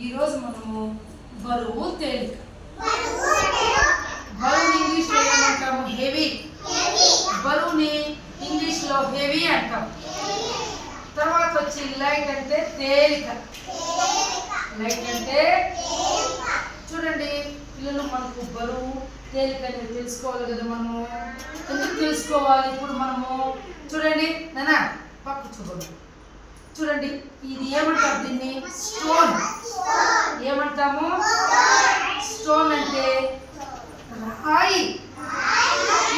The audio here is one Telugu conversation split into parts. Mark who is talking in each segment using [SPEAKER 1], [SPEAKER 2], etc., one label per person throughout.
[SPEAKER 1] ఈరోజు మనము బరువు తేలిక. బరువుని ఇంగ్లీష్లో ఏమంటాము? హెవీ. బరువుని ఇంగ్లీష్లో హెవీ అంటాం. తర్వాత వచ్చి లైట్ అంటే తేలిక. లైట్ అంటే చూడండి పిల్లలు, మనకు బరువు తేలిక అనేది తెలుసుకోవాలి కదా. మనము ఎందుకు తెలుసుకోవాలి? ఇప్పుడు మనము చూడండి నానా పక్క చూడండి, ఇది ఏమంటారు? దీన్ని స్టోన్. ఏమంటాము? స్టోన్ అంటే రాయి.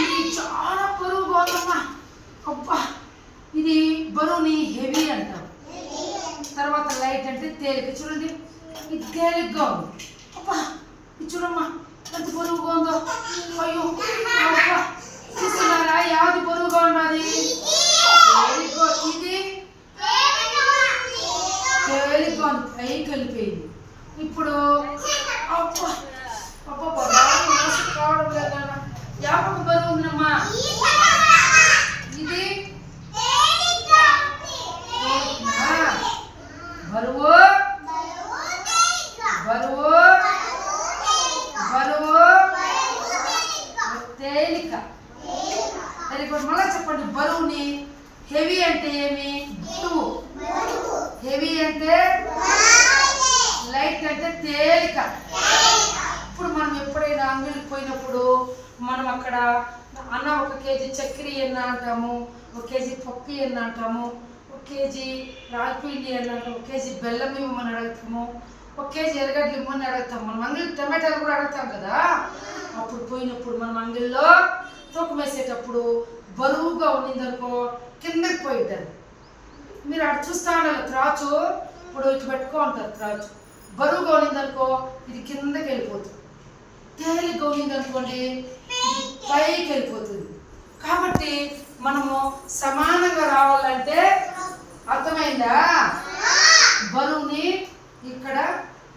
[SPEAKER 1] ఇది చాలా బరువుగా ఉందమ్మా. అబ్బా, ఇది బరువుని హెవీ అంటాం. తర్వాత లైట్ అంటే తేలిక. చూడండి ఇది తేలిగ్గా ఉంది. అబ్బా, ఇది చూడమ్మా ఎంత బరువుగా ఉందో. అయ్యో అబ్బా, చూస్తున్నారా యాది బరువుగా ఉన్నది? ఇది తేలిగ్గా ఉంది, పైకి వెళ్ళిపోయింది. ఇప్పుడు అబ్బా అబ్బా కావడం లేదా? యాపకు బరువు ఉందమ్మా. ఇది బరువు బరువు బరువు తేలిక. ఇప్పుడు మళ్ళీ చెప్పండి, బరువుని హెవీ అంటే ఏమి? బరువు. హెవీ అంటే లైట్ అంటే తేలిక. ఇప్పుడు మనం ఎప్పుడైనా అంగడికి పోయినప్పుడు మనం అక్కడ అన్న 1 కేజీ చక్కెర ఎన్న అంటాము, 1 కేజీ పప్పు ఎన్న అంటాము, 1 కేజీ రాగిపిండి ఎన్న అంటాము, 1 కేజీ బెల్లం ఇవ్వమని అడుగుతాము, 1 కేజీ ఎర్రగడ్డలు ఇవ్వమని అడుగుతాము. మనం అంగడికి టమాటాలు కూడా అడుగుతాం కదా. అప్పుడు పోయినప్పుడు మనం అంగడిలో తూకం వేసేటప్పుడు బరువుగా ఉన్నిందనుకో కిందకి పోయిద్దాం. మీరు అక్కడ చూస్తా ఉండాలి, త్రాచు ఇప్పుడు ఇటు పెట్టుకో ఉంటారు. త్రాచు బరువుగా ఉన్నిందనుకో ఇది కిందకి వెళ్ళిపోతుంది. తేలిగ్గా ఉన్నిందనుకోండి ఇది పైకి వెళ్ళిపోతుంది. కాబట్టి మనము సమానంగా రావాలంటే అర్థమైందా? బరువుని ఇక్కడ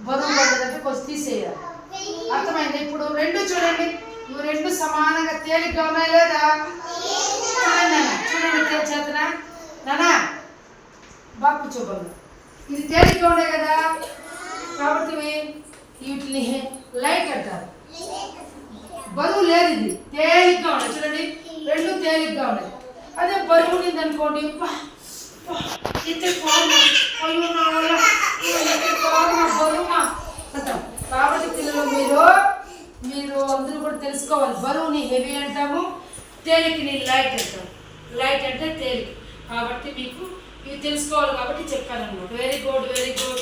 [SPEAKER 1] బరువు పడ్డదంటే కొంచెం తీసేయాలి. అర్థమైందా? ఇప్పుడు రెండు చూడండి, ఇవి రెండు సమానంగా తేలిగ్గా ఉన్నాయి లేదా? చూడండి చేతనా నానా బాగా కూర్చోబోదు. ఇది తేలిగ్గా ఉన్నాయి కదా, కాబట్టి వీటిని లైట్ అంటారు. బరువు లేదు, ఇది తేలిగ్గా ఉన్నాయి. చూడండి రెండు తేలిగ్గా ఉన్నాయి. అదే బరువు ఉంది అనుకోండి, బరువుమా అంటాం. కాబట్టి పిల్లలు మీరు అందరూ కూడా తెలుసుకోవాలి, బరువుని హెవీ అంటాము, తేలికని లైట్ అంటాము. లైట్ అంటే తేలిక. కాబట్టి మీకు ఇవి తెలుసుకోవాలి కాబట్టి చెప్పాను అన్నమాట. Very good, very good.